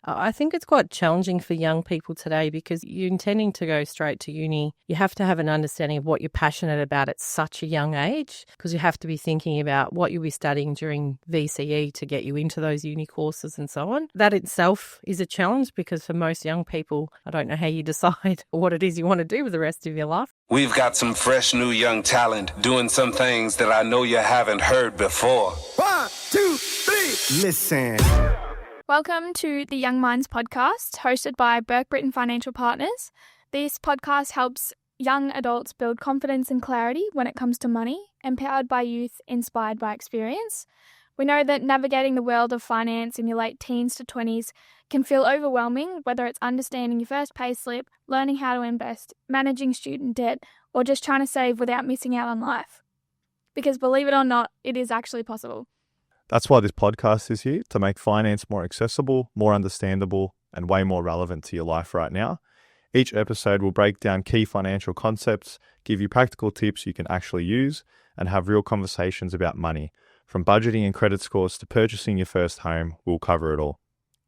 I think it's quite challenging for young people today because you're intending to go straight to uni. You have to have an understanding of what you're passionate about at such a young age, because you have to be thinking about what you'll be studying during VCE to get you into those uni courses and so on. That itself is a challenge because for most young people, I don't know how you decide what it is you want to do with the rest of your life. We've got some fresh new young talent doing some things that I know you haven't heard before. 1, 2, 3, listen. Welcome to the Young Minds podcast, hosted by Burke Britton Financial Partners. This podcast helps young adults build confidence and clarity when it comes to money, empowered by youth, inspired by experience. We know that navigating the world of finance in your late teens to 20s can feel overwhelming, whether it's understanding your first pay slip, learning how to invest, managing student debt, or just trying to save without missing out on life. Because believe it or not, it is actually possible. That's why this podcast is here, to make finance more accessible, more understandable, and way more relevant to your life right now. Each episode will break down key financial concepts, give you practical tips you can actually use, and have real conversations about money. From budgeting and credit scores to purchasing your first home, we'll cover it all.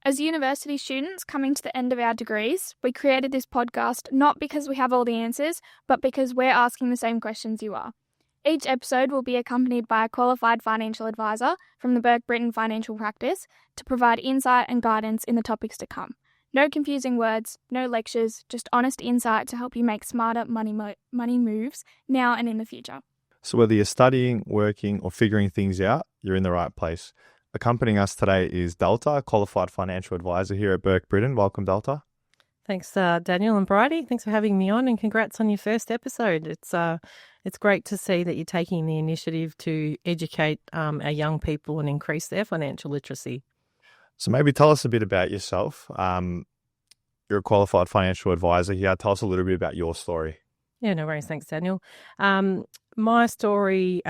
As university students coming to the end of our degrees, we created this podcast not because we have all the answers, but because we're asking the same questions you are. Each episode will be accompanied by a qualified financial advisor from the Burke Britton Financial Practice to provide insight and guidance in the topics to come. No confusing words, no lectures, just honest insight to help you make smarter money moves now and in the future. So whether you're studying, working, or figuring things out, you're in the right place. Accompanying us today is Delta, a qualified financial advisor here at Burke Britton. Welcome, Delta. Thanks, Daniel and Bridie. Thanks for having me on, and congrats on your first episode. It's great to see that you're taking the initiative to educate our young people and increase their financial literacy. So maybe tell us a bit about yourself. You're a qualified financial advisor here. Tell us a little bit about your story. Yeah, no worries. Thanks, Daniel. My story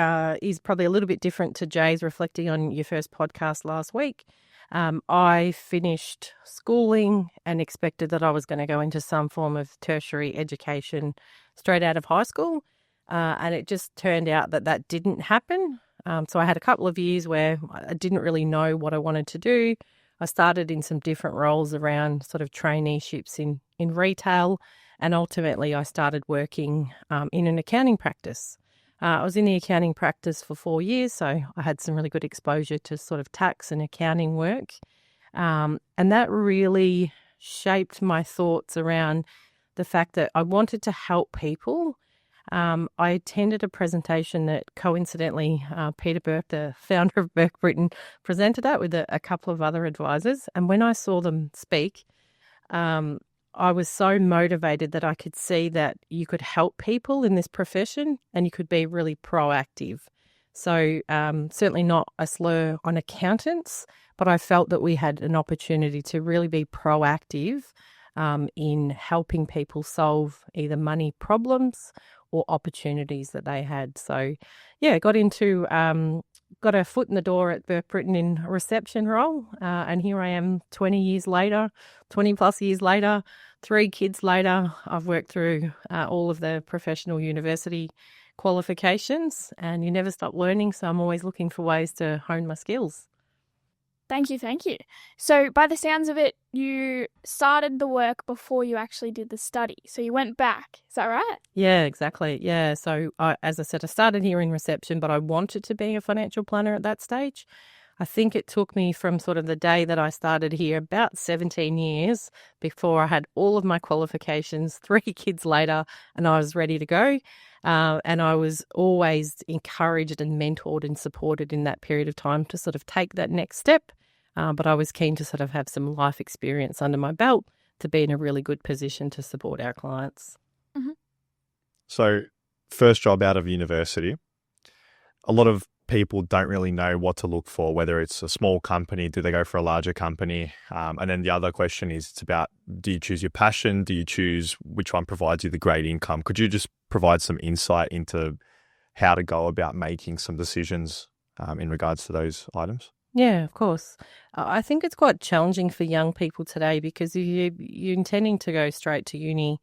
is probably a little bit different to Jay's, reflecting on your first podcast last week. I finished schooling and expected that I was going to go into some form of tertiary education straight out of high school. And it just turned out that didn't happen. So I had a couple of years where I didn't really know what I wanted to do. I started in some different roles around sort of traineeships in retail. And ultimately I started working in an accounting practice. I was in the accounting practice for 4 years, so I had some really good exposure to sort of tax and accounting work. And that really shaped my thoughts around the fact that I wanted to help people. I attended a presentation that coincidentally Peter Burke, the founder of Burke Britton, presented at with a couple of other advisors. And when I saw them speak, I was so motivated that I could see that you could help people in this profession and you could be really proactive. So certainly not a slur on accountants, but I felt that we had an opportunity to really be proactive in helping people solve either money problems or opportunities that they had. So yeah, got a foot in the door at Burke Britton in a reception role. And here I am 20 plus years later, 3 kids later. I've worked through all of the professional university qualifications, and you never stop learning. So I'm always looking for ways to hone my skills. Thank you. So by the sounds of it, you started the work before you actually did the study. So you went back. Is that right? Yeah, exactly. Yeah. So as I said, I started here in reception, but I wanted to be a financial planner at that stage. I think it took me from sort of the day that I started here about 17 years before I had all of my qualifications, 3 kids later, and I was ready to go. And I was always encouraged and mentored and supported in that period of time to sort of take that next step. But I was keen to sort of have some life experience under my belt to be in a really good position to support our clients. Mm-hmm. So first job out of university, a lot of people don't really know what to look for, whether it's a small company, do they go for a larger company? And then the other question is, it's about, do you choose your passion? Do you choose which one provides you the great income? Could you just provide some insight into how to go about making some decisions in regards to those items? Yeah, of course. I think it's quite challenging for young people today because if you're intending to go straight to uni,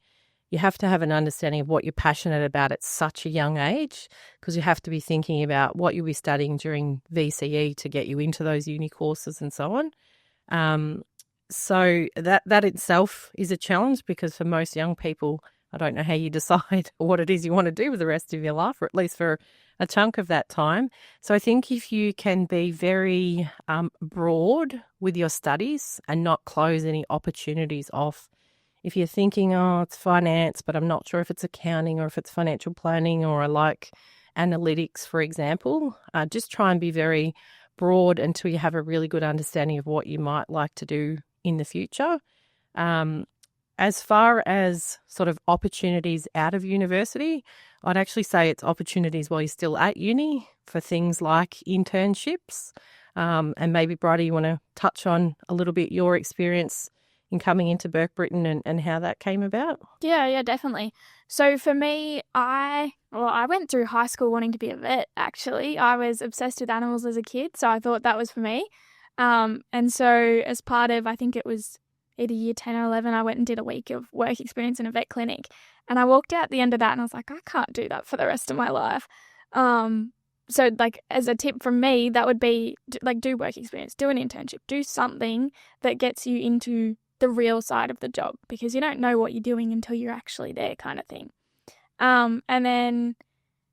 you have to have an understanding of what you're passionate about at such a young age, because you have to be thinking about what you'll be studying during VCE to get you into those uni courses and so on. So that itself is a challenge, because for most young people, I don't know how you decide what it is you want to do with the rest of your life, or at least for a chunk of that time. So I think if you can be very broad with your studies and not close any opportunities off. If you're thinking, oh, it's finance, but I'm not sure if it's accounting or if it's financial planning, or I like analytics, for example, just try and be very broad until you have a really good understanding of what you might like to do in the future. As far as sort of opportunities out of university, I'd actually say it's opportunities while you're still at uni for things like internships. And maybe, Bridie, you want to touch on a little bit your experience in coming into Burke Britton and how that came about? Yeah, definitely. So for me, I went through high school wanting to be a vet, actually. I was obsessed with animals as a kid, so I thought that was for me. And so as part of, I think it was either year 10 or 11, I went and did a week of work experience in a vet clinic. And I walked out at the end of that and I was like, I can't do that for the rest of my life. So like as a tip from me, that would be like do work experience, do an internship, do something that gets you into the real side of the job, because you don't know what you're doing until you're actually there, kind of thing. And then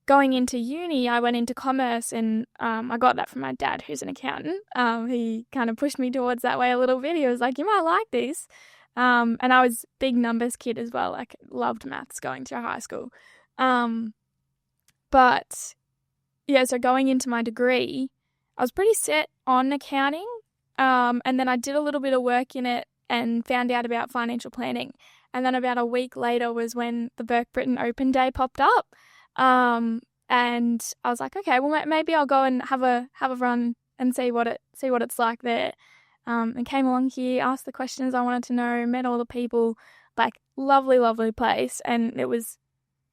going into uni, I went into commerce, and I got that from my dad, who's an accountant. He kind of pushed me towards that way a little bit. He was like, you might like this. And I was big numbers kid as well, like loved maths going through high school. But yeah, so going into my degree, I was pretty set on accounting. And then I did a little bit of work in it and found out about financial planning. And then about a week later was when the Burke Britton Open Day popped up. And I was like, okay, well maybe I'll go and have a run and see what it's like there. And came along here, asked the questions I wanted to know, met all the people, like lovely, lovely place. And it was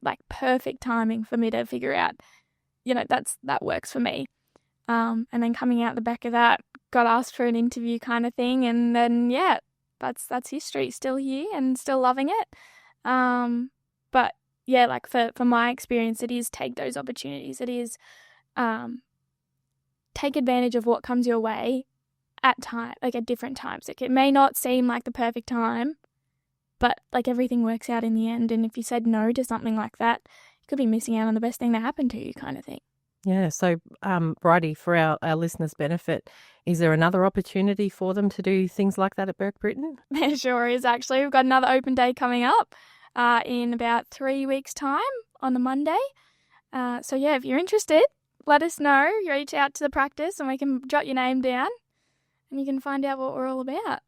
like perfect timing for me to figure out, that works for me. And then coming out the back of that, got asked for an interview kind of thing. And then, yeah, that's history. Still here and still loving it. But yeah, like for my experience, it is take those opportunities. It is take advantage of what comes your way at different times. Like it may not seem like the perfect time, but like everything works out in the end. And if you said no to something like that, you could be missing out on the best thing that happened to you, kind of thing. Yeah. So, Bridie, for our listeners' benefit, is there another opportunity for them to do things like that at Burke Britton? There sure is, actually. We've got another open day coming up in about 3 weeks' time on the Monday. So, yeah, if you're interested, let us know. You reach out to the practice and we can jot your name down and you can find out what we're all about.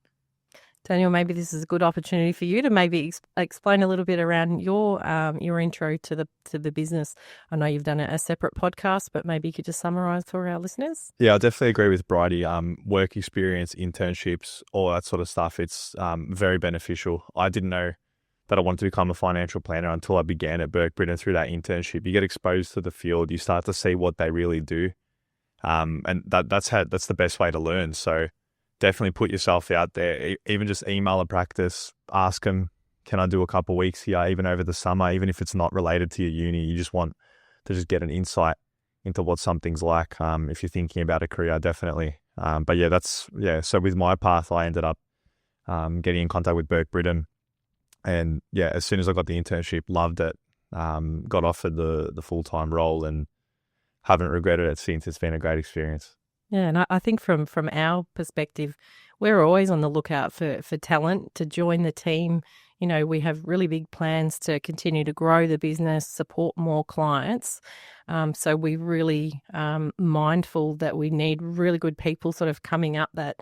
Daniel, maybe this is a good opportunity for you to maybe explain a little bit around your intro to the business. I know you've done a separate podcast, but maybe you could just summarise for our listeners. Yeah, I definitely agree with Bridie. Work experience, internships, all that sort of stuff. It's very beneficial. I didn't know that I wanted to become a financial planner until I began at Burke Britton through that internship. You get exposed to the field. You start to see what they really do, and that's the best way to learn. So definitely put yourself out there. Even just email a practice, ask them, can I do a couple of weeks here, even over the summer, even if it's not related to your uni. You just want to just get an insight into what something's like. If you're thinking about a career, definitely. But yeah, so with my path, I ended up getting in contact with Burke Britton. And yeah, as soon as I got the internship, loved it, got offered the full-time role and haven't regretted it since. It's been a great experience. Yeah, and I think from our perspective, we're always on the lookout for talent to join the team. We have really big plans to continue to grow the business, support more clients. So we're really mindful that we need really good people sort of coming up that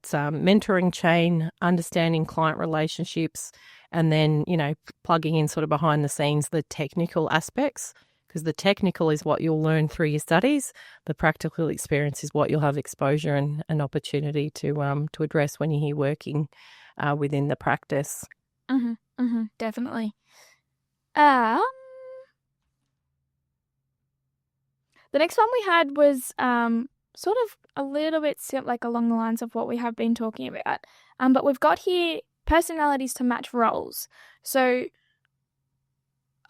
mentoring chain, understanding client relationships, and then, plugging in sort of behind the scenes the technical aspects. Because the technical is what you'll learn through your studies. The practical experience is what you'll have exposure and an opportunity to address when you're here working within the practice. Definitely. The next one we had was sort of a little bit like along the lines of what we have been talking about. But we've got here personalities to match roles. So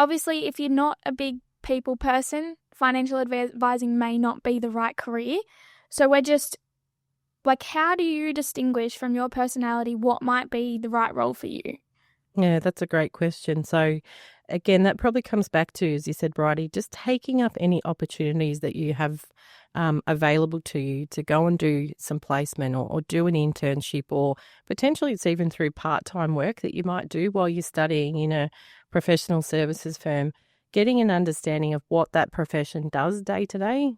obviously, if you're not a big people person, financial advising may not be the right career. So we're just Like, how do you distinguish from your personality what might be the right role for you? Yeah, that's a great question. So, again, that probably comes back to, as you said, Bridie, just taking up any opportunities that you have available to you to go and do some placement or do an internship, or potentially it's even through part-time work that you might do while you're studying in a professional services firm. Getting an understanding of what that profession does day to day.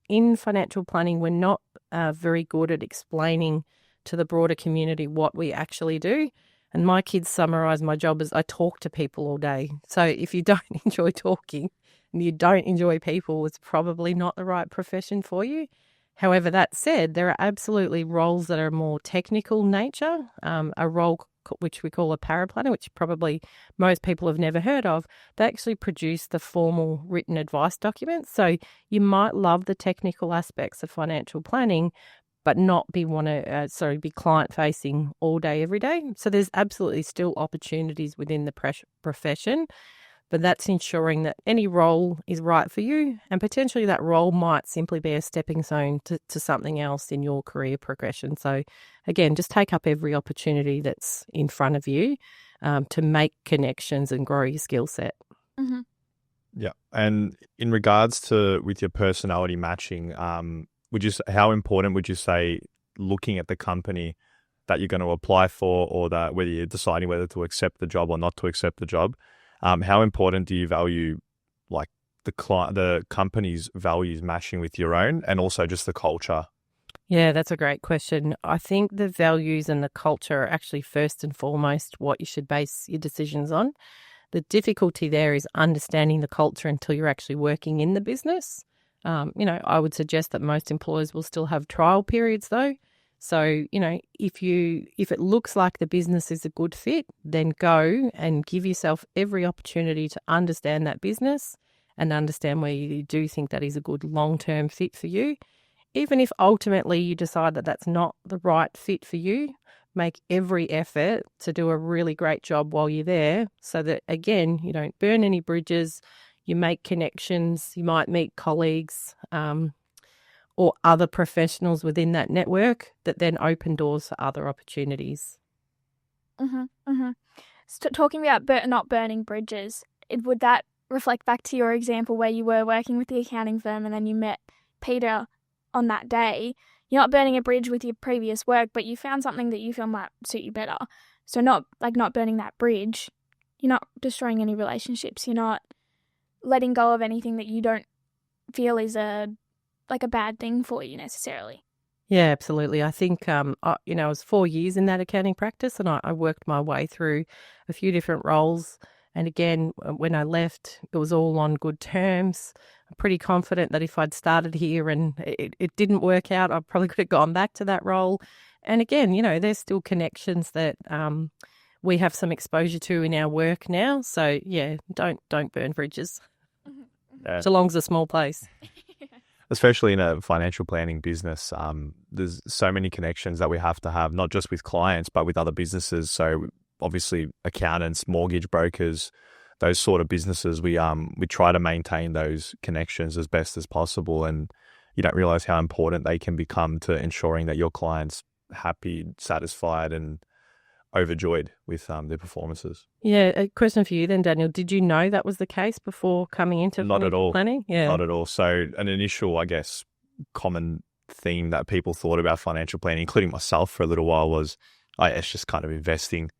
In financial planning, we're not very good at explaining to the broader community what we actually do. And my kids summarize my job as I talk to people all day. So if you don't enjoy talking and you don't enjoy people, it's probably not the right profession for you. However, that said, there are absolutely roles that are more technical nature. A role which we call a paraplanner, which probably most people have never heard of, they actually produce the formal written advice documents. So you might love the technical aspects of financial planning, but not be client facing all day, every day. So there's absolutely still opportunities within the profession, but that's ensuring that any role is right for you, and potentially that role might simply be a stepping stone to something else in your career progression. So again, just take up every opportunity that's in front of you to make connections and grow your skill set. Mm-hmm. Yeah. And in regards to with your personality matching, how important would you say looking at the company that you're going to apply for, or that whether you're deciding whether to accept the job or not to accept the job, how important do you value like the company's values matching with your own, and also just the culture? Yeah, that's a great question. I think the values and the culture are actually first and foremost what you should base your decisions on. The difficulty there is understanding the culture until you're actually working in the business. I would suggest that most employers will still have trial periods though. So, if it looks like the business is a good fit, then go and give yourself every opportunity to understand that business and understand where you do think that is a good long-term fit for you. Even if ultimately you decide that that's not the right fit for you, make every effort to do a really great job while you're there, so that, again, you don't burn any bridges, you make connections, you might meet colleagues or other professionals within that network that then open doors for other opportunities. Mm-hmm, mm-hmm. So talking about not burning bridges, would that reflect back to your example where you were working with the accounting firm and then you met Peter on that day? You're not burning a bridge with your previous work, but you found something that you feel might suit you better. So not burning that bridge. You're not destroying any relationships. You're not letting go of anything that you don't feel is a bad thing for you necessarily. Yeah, absolutely. I think, I was 4 years in that accounting practice, and I worked my way through a few different roles. And again, when I left, it was all on good terms. I'm pretty confident that if I'd started here and it didn't work out, I probably could have gone back to that role. And again, there's still connections that we have some exposure to in our work now. So yeah, don't burn bridges. Yeah. So long as a small place. Especially in a financial planning business, there's so many connections that we have to have, not just with clients, but with other businesses. So obviously accountants, mortgage brokers, those sort of businesses, we try to maintain those connections as best as possible. And you don't realize how important they can become to ensuring that your client's happy, satisfied, and overjoyed with their performances. Yeah, a question for you then, Daniel. Did you know that was the case before coming into Not at all. planning? Yeah. Not at all. So an initial, I guess, common theme that people thought about financial planning, including myself for a little while, was, it's just kind of investing,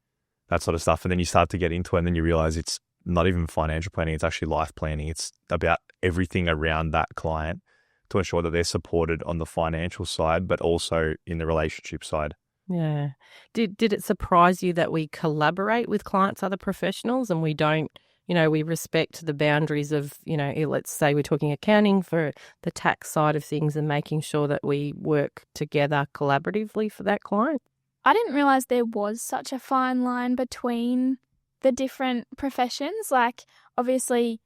that sort of stuff. And then you start to get into it and then you realize it's not even financial planning, it's actually life planning. It's about everything around that client to ensure that they're supported on the financial side, but also in the relationship side. Yeah. Did it surprise you that we collaborate with clients, other professionals, and we don't, we respect the boundaries of, let's say we're talking accounting for the tax side of things and making sure that we work together collaboratively for that client? I didn't realise there was such a fine line between the different professions. Like, obviously,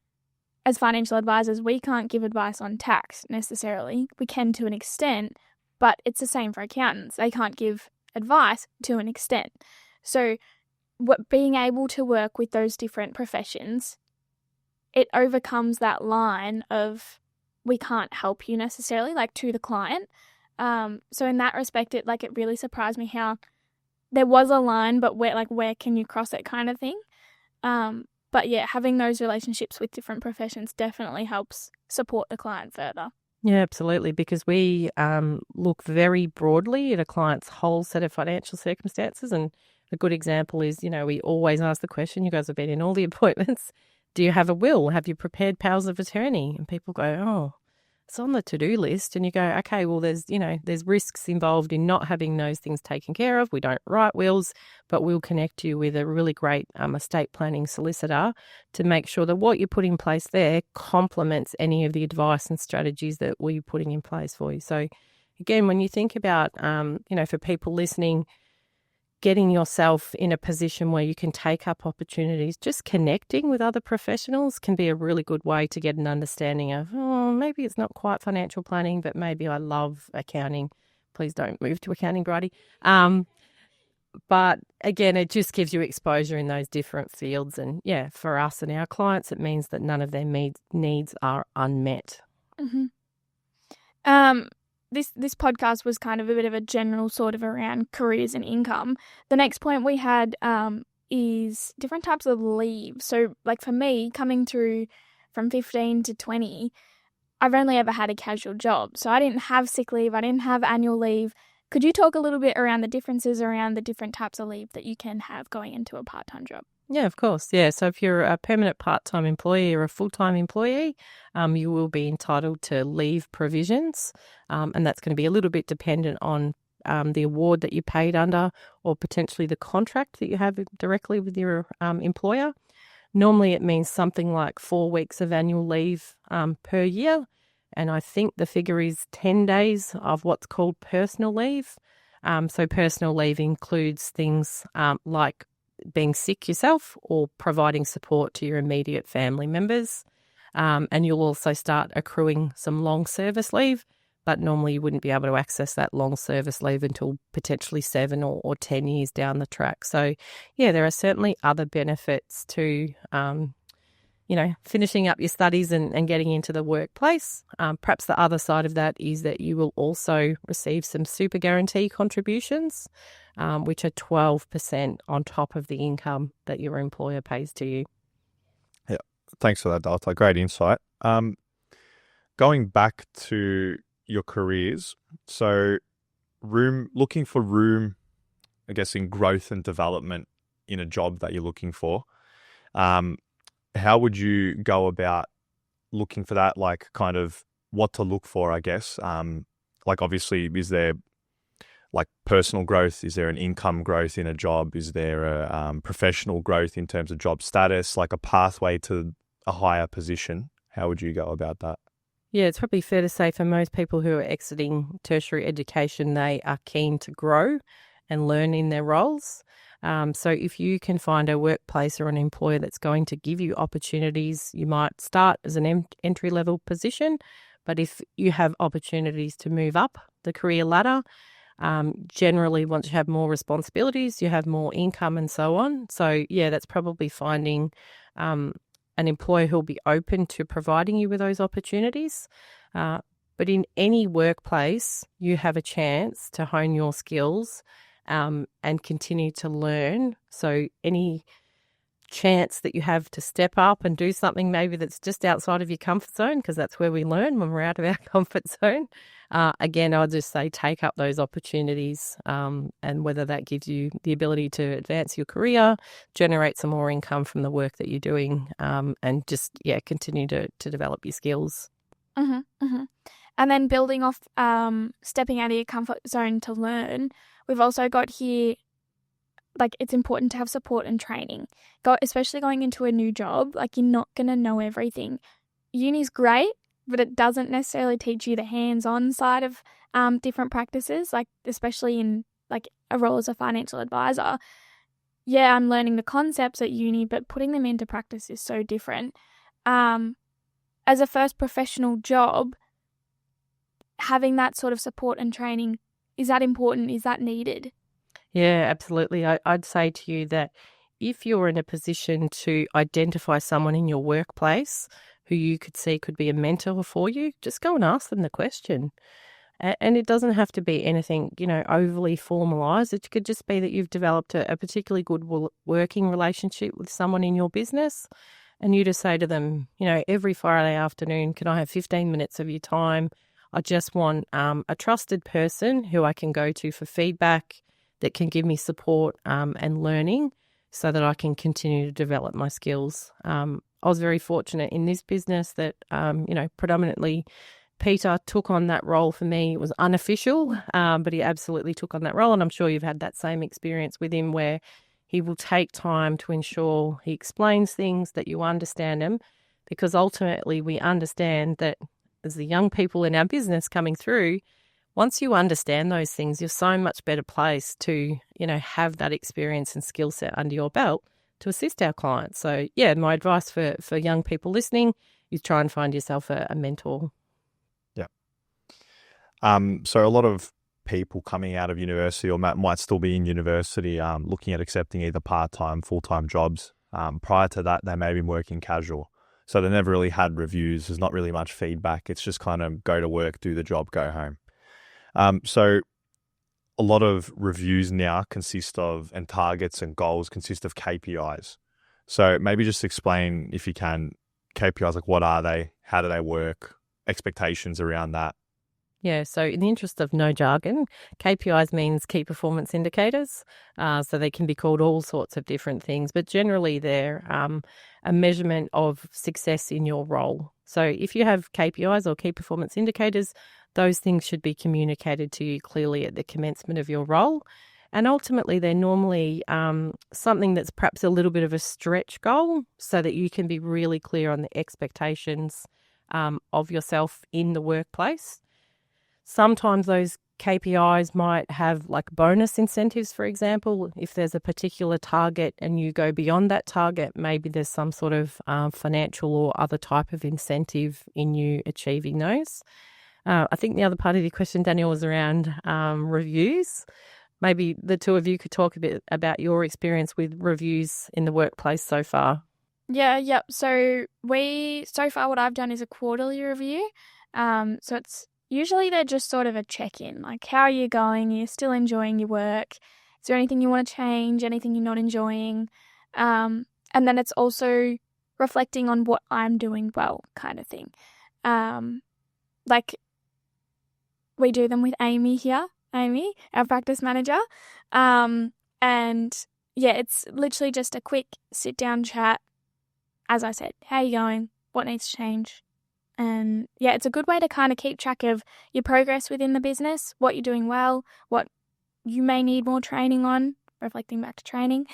as financial advisors, we can't give advice on tax necessarily. We can to an extent, but it's the same for accountants. They can't give advice to an extent. So being able to work with those different professions, it overcomes that line of we can't help you necessarily, like to the client. So in that respect, it really surprised me how there was a line, but where can you cross it kind of thing. But yeah, having those relationships with different professions definitely helps support the client further. Yeah, absolutely, because we look very broadly at a client's whole set of financial circumstances. And a good example is, we always ask the question, you guys have been in all the appointments, do you have a will? Have you prepared powers of attorney? And people go, oh, it's on the to-do list. And you go, okay, well, there's risks involved in not having those things taken care of. We don't write wills, but we'll connect you with a really great estate planning solicitor to make sure that what you put in place there complements any of the advice and strategies that we're putting in place for you. So again, when you think about, for people listening, getting yourself in a position where you can take up opportunities, just connecting with other professionals can be a really good way to get an understanding of, maybe it's not quite financial planning, but maybe I love accounting. Please don't move to accounting, Bridie. But again, it just gives you exposure in those different fields. And yeah, for us and our clients, it means that none of their needs are unmet. Mm-hmm. This podcast was kind of a bit of a general sort of around careers and income. The next point we had is different types of leave. So for me, coming through from 15 to 20, I've only ever had a casual job. So I didn't have sick leave. I didn't have annual leave. Could you talk a little bit around the differences around the different types of leave that you can have going into a part-time job? Yeah, of course. Yeah. So if you're a permanent part-time employee or a full-time employee, you will be entitled to leave provisions. And that's going to be a little bit dependent on the award that you paid under or potentially the contract that you have directly with your employer. Normally it means something like 4 weeks of annual leave per year. And I think the figure is 10 days of what's called personal leave. So personal leave includes things like being sick yourself or providing support to your immediate family members. And you'll also start accruing some long service leave, but normally you wouldn't be able to access that long service leave until potentially 7 or 10 years down the track. So yeah, there are certainly other benefits to, finishing up your studies and getting into the workplace. Perhaps the other side of that is that you will also receive some super guarantee contributions, which are 12% on top of the income that your employer pays to you. Yeah, thanks for that, Delta. Great insight. Going back to your careers, so looking for room, I guess, in growth and development in a job that you're looking for. How would you go about looking for that? Kind of what to look for, I guess. Obviously, is there personal growth? Is there an income growth in a job? Is there a professional growth in terms of job status, a pathway to a higher position? How would you go about that? Yeah, it's probably fair to say for most people who are exiting tertiary education, they are keen to grow and learn in their roles. So if you can find a workplace or an employer that's going to give you opportunities, you might start as an entry-level position, but if you have opportunities to move up the career ladder, generally once you have more responsibilities, you have more income and so on. So yeah, that's probably finding an employer who'll be open to providing you with those opportunities. But in any workplace, you have a chance to hone your skills and continue to learn. So any chance that you have to step up and do something maybe that's just outside of your comfort zone, because that's where we learn when we're out of our comfort zone. Again, I'll just say take up those opportunities, and whether that gives you the ability to advance your career, generate some more income from the work that you're doing, and just, continue to develop your skills. Mm-hmm, mm-hmm. And then building off stepping out of your comfort zone to learn, we've also got here, it's important to have support and training, especially going into a new job. You're not going to know everything. Uni's great, but it doesn't necessarily teach you the hands-on side of different practices, especially in a role as a financial advisor. Yeah, I'm learning the concepts at uni, but putting them into practice is so different. As a first professional job, having that sort of support and training, is that important? Is that needed? Yeah, absolutely. I'd say to you that if you're in a position to identify someone in your workplace who you could see could be a mentor for you, just go and ask them the question. And it doesn't have to be anything, overly formalized. It could just be that you've developed a particularly good working relationship with someone in your business, and you just say to them, every Friday afternoon, can I have 15 minutes of your time? I just want a trusted person who I can go to for feedback, that can give me support and learning, so that I can continue to develop my skills. I was very fortunate in this business that, predominantly Peter took on that role for me. It was unofficial, but he absolutely took on that role. And I'm sure you've had that same experience with him, where he will take time to ensure he explains things, that you understand them, because ultimately we understand that as the young people in our business coming through, once you understand those things, you're so much better placed to, have that experience and skill set under your belt to assist our clients. So, yeah, my advice for young people listening is try and find yourself a mentor. So a lot of people coming out of university or might still be in university looking at accepting either part-time, full-time jobs. Prior to that, they may have been working casual. So they never really had reviews. There's not really much feedback. It's just kind of go to work, do the job, go home. So a lot of reviews now and targets and goals consist of KPIs. So maybe just explain, if you can, KPIs, like what are they? How do they work? Expectations around that. Yeah, so in the interest of no jargon, KPIs means key performance indicators. So they can be called all sorts of different things, but generally they're a measurement of success in your role. So if you have KPIs or key performance indicators, those things should be communicated to you clearly at the commencement of your role. And ultimately, they're normally something that's perhaps a little bit of a stretch goal, so that you can be really clear on the expectations of yourself in the workplace. Sometimes those KPIs might have like bonus incentives, for example. If there's a particular target and you go beyond that target, maybe there's some sort of financial or other type of incentive in you achieving those. I think the other part of your question, Daniel, was around reviews. Maybe the two of you could talk a bit about your experience with reviews in the workplace so far. Yeah. So far what I've done is a quarterly review. So it's usually they're just sort of a check-in, like how are you going? Are you still enjoying your work? Is there anything you want to change? Anything you're not enjoying? And then it's also reflecting on what I'm doing well, kind of thing. Like we do them with Amy, our practice manager. And yeah, it's literally just a quick sit-down chat. As I said, how are you going? What needs to change? And yeah, it's a good way to kind of keep track of your progress within the business, what you're doing well, what you may need more training on, reflecting back to training.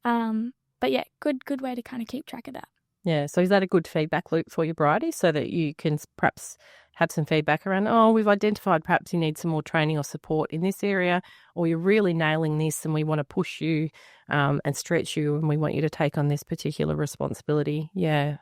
But yeah, good way to kind of keep track of that. Yeah, so is that a good feedback loop for you, Bridie, so that you can perhaps have some feedback around, we've identified perhaps you need some more training or support in this area, or you're really nailing this and we want to push you and stretch you and we want you to take on this particular responsibility. Yeah.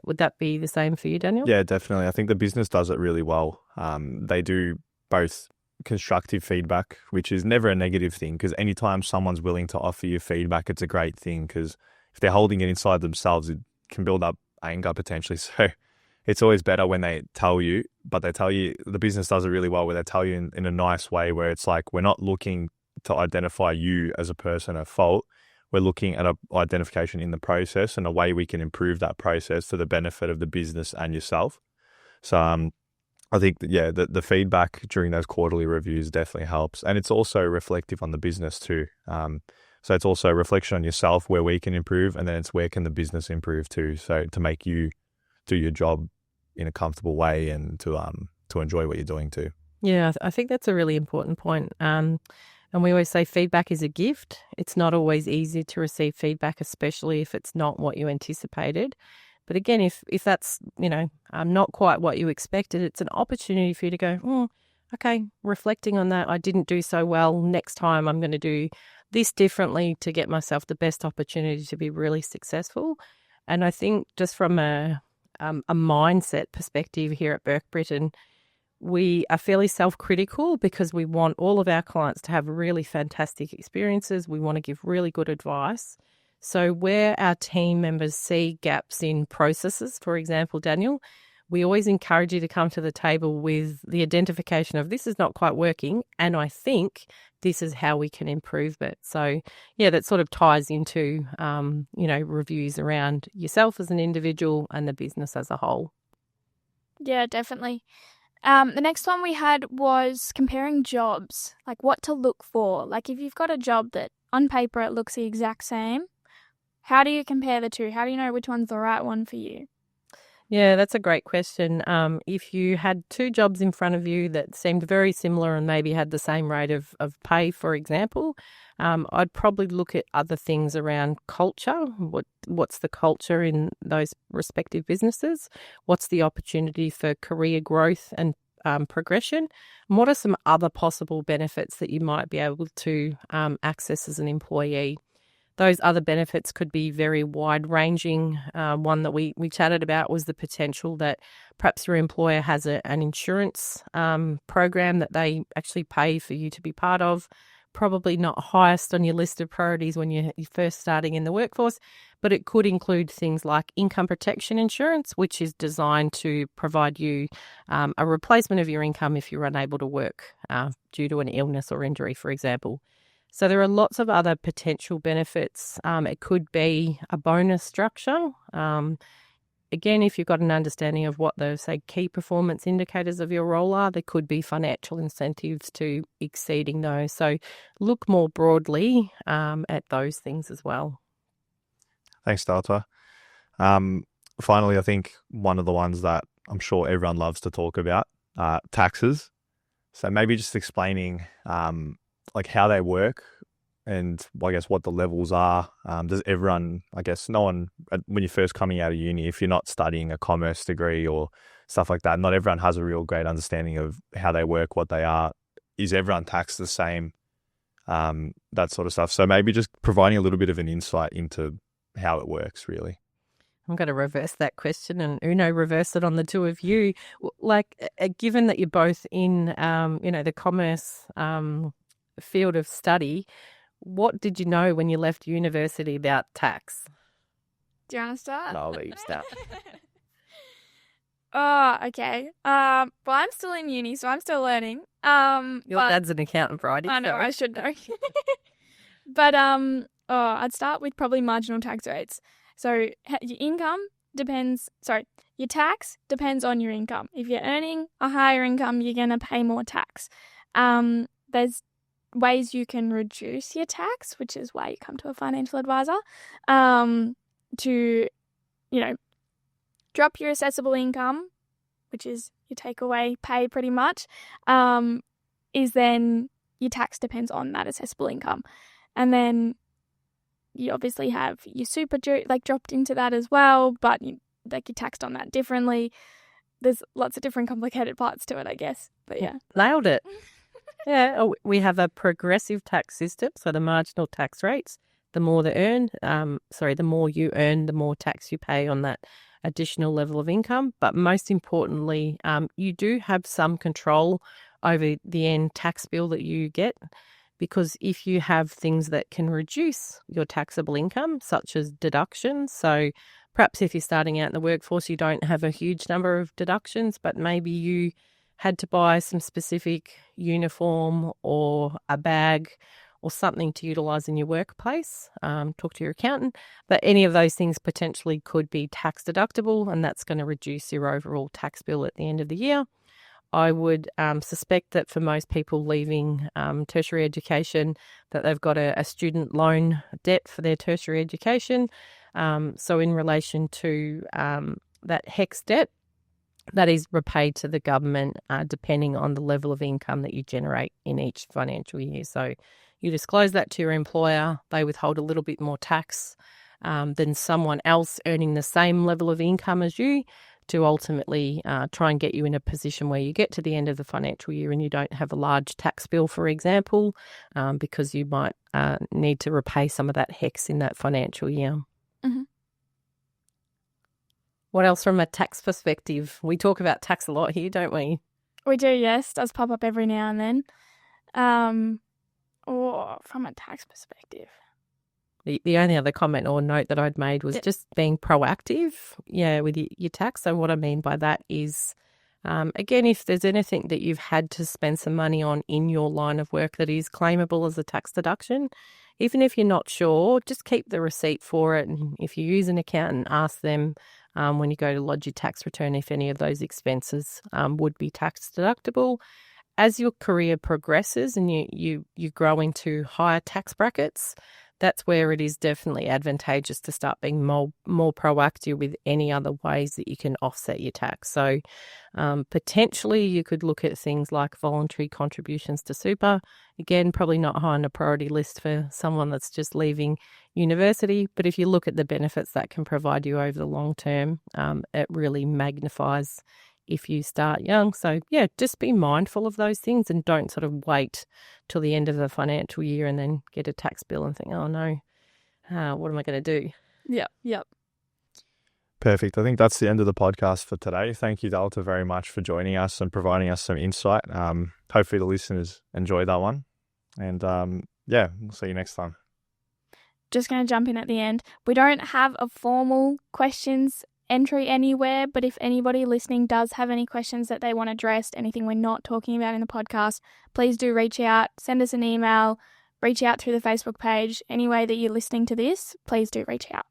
Would that be the same for you, Daniel? Yeah, definitely. I think the business does it really well. They do both constructive feedback, which is never a negative thing, because anytime someone's willing to offer you feedback, it's a great thing, because if they're holding it inside themselves, it can build up anger potentially. So it's always better when they tell you, but they tell you, the business does it really well where they tell you in a nice way, where it's like, we're not looking to identify you as a person at fault. We're looking at an identification in the process and a way we can improve that process for the benefit of the business and yourself. So I think that, the feedback during those quarterly reviews definitely helps. And it's also reflective on the business too. So it's also a reflection on yourself, where we can improve, and then it's where can the business improve too. So to make you do your job in a comfortable way and to enjoy what you're doing too. Yeah, I think that's a really important point. And we always say feedback is a gift. It's not always easy to receive feedback, especially if it's not what you anticipated. But again, if that's, not quite what you expected, it's an opportunity for you to go, okay, reflecting on that, I didn't do so well. Next time I'm going to do this differently to get myself the best opportunity to be really successful. And I think just from a mindset perspective here at Burke Britton, we are fairly self-critical because we want all of our clients to have really fantastic experiences. We want to give really good advice. So where our team members see gaps in processes, for example, Daniel, we always encourage you to come to the table with the identification of this is not quite working, and I think this is how we can improve it. So, yeah, that sort of ties into, reviews around yourself as an individual and the business as a whole. Yeah, definitely. The next one we had was comparing jobs, like what to look for. Like if you've got a job that on paper it looks the exact same, how do you compare the two? How do you know which one's the right one for you? Yeah, that's a great question. If you had two jobs in front of you that seemed very similar and maybe had the same rate of pay, for example, I'd probably look at other things around culture. What's the culture in those respective businesses? What's the opportunity for career growth and progression? And what are some other possible benefits that you might be able to access as an employee? Those other benefits could be very wide-ranging. One that we chatted about was the potential that perhaps your employer has an insurance program that they actually pay for you to be part of. Probably not highest on your list of priorities when you're first starting in the workforce, but it could include things like income protection insurance, which is designed to provide you a replacement of your income if you're unable to work due to an illness or injury, for example. So there are lots of other potential benefits. It could be a bonus structure. Again, if you've got an understanding of what the, say, key performance indicators of your role are, there could be financial incentives to exceeding those. So look more broadly at those things as well. Thanks, Delta. Finally, I think one of the ones that I'm sure everyone loves to talk about, taxes. So maybe just explaining like how they work and I guess what the levels are. Does everyone, I guess no one, when you're first coming out of uni, if you're not studying a commerce degree or stuff like that, not everyone has a real great understanding of how they work, what they are. Is everyone taxed the same? That sort of stuff. So maybe just providing a little bit of an insight into how it works, really. I'm going to reverse that question and Uno reverse it on the two of you. Like, given that you're both in, the commerce field of study, what did you know when you left university about tax? Do you want to start? I'll let you start. Oh, okay. Well, I'm still in uni, so I'm still learning. Your dad's an accountant, Bridie. I know, I should know. But I'd start with probably marginal tax rates. So your tax depends on your income. If you're earning a higher income, you're going to pay more tax. There's ways you can reduce your tax, which is why you come to a financial advisor, to, drop your assessable income, which is your takeaway pay pretty much, is then your tax depends on that assessable income. And then you obviously have your super dropped into that as well, but you're taxed on that differently. There's lots of different complicated parts to it, I guess. But yeah. Nailed it. Yeah, we have a progressive tax system, so the marginal tax rates, the more the more you earn, the more tax you pay on that additional level of income. But most importantly, you do have some control over the end tax bill that you get, because if you have things that can reduce your taxable income, such as deductions, so perhaps if you're starting out in the workforce, you don't have a huge number of deductions, but maybe you had to buy some specific uniform or a bag or something to utilise in your workplace, talk to your accountant. But any of those things potentially could be tax deductible, and that's going to reduce your overall tax bill at the end of the year. I would suspect that for most people leaving tertiary education, that they've got a student loan debt for their tertiary education. So in relation to that HECS debt, that is repaid to the government depending on the level of income that you generate in each financial year. So you disclose that to your employer, they withhold a little bit more tax than someone else earning the same level of income as you, to ultimately try and get you in a position where you get to the end of the financial year and you don't have a large tax bill, for example, because you might need to repay some of that HECS in that financial year. Mm-hmm. What else from a tax perspective? We talk about tax a lot here, don't we? We do, yes. Does pop up every now and then. Or from a tax perspective. The only other comment or note that I'd made was just being proactive, with your tax. So what I mean by that is, again, if there's anything that you've had to spend some money on in your line of work that is claimable as a tax deduction, even if you're not sure, just keep the receipt for it. And if you use an accountant, ask them when you go to lodge your tax return if any of those expenses would be tax deductible. As your career progresses and you grow into higher tax brackets, that's where it is definitely advantageous to start being more proactive with any other ways that you can offset your tax. So potentially you could look at things like voluntary contributions to super. Again, probably not high on the priority list for someone that's just leaving university, but if you look at the benefits that can provide you over the long term, it really magnifies if you start young. So just be mindful of those things and don't sort of wait till the end of the financial year and then get a tax bill and think, oh no, what am I going to do? Yep. Perfect. I think that's the end of the podcast for today. Thank you, Delta, very much for joining us and providing us some insight. Hopefully the listeners enjoyed that one. And we'll see you next time. Just going to jump in at the end. We don't have a formal questions entry anywhere, but if anybody listening does have any questions that they want addressed, anything we're not talking about in the podcast, please do reach out, send us an email, reach out through the Facebook page. Any way that you're listening to this, please do reach out.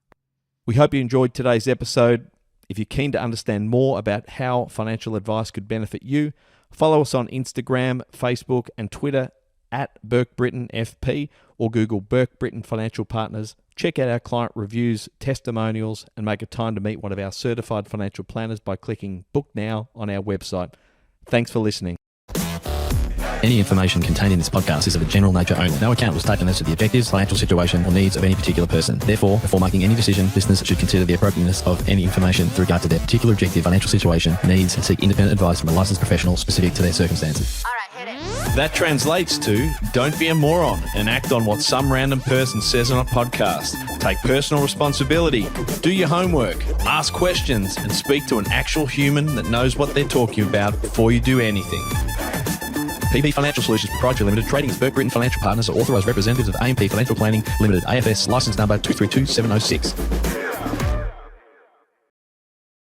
We hope you enjoyed today's episode. If you're keen to understand more about how financial advice could benefit you, follow us on Instagram, Facebook and Twitter at Burke Britton FP or Google Burke Britton Financial Partners. Check out our client reviews, testimonials, and make a time to meet one of our certified financial planners by clicking Book Now on our website. Thanks for listening. Any information contained in this podcast is of a general nature only. No account was taken as to the objectives, financial situation, or needs of any particular person. Therefore, before making any decision, listeners should consider the appropriateness of any information with regard to their particular objective, financial situation, needs, and seek independent advice from a licensed professional specific to their circumstances. All right, hit it. That translates to don't be a moron and act on what some random person says on a podcast. Take personal responsibility, do your homework, ask questions, and speak to an actual human that knows what they're talking about before you do anything. PP Financial Solutions Proprietary Limited, trading as Burke Britton Financial Partners, are authorised representatives of AMP Financial Planning Limited, AFS, licence number 232706.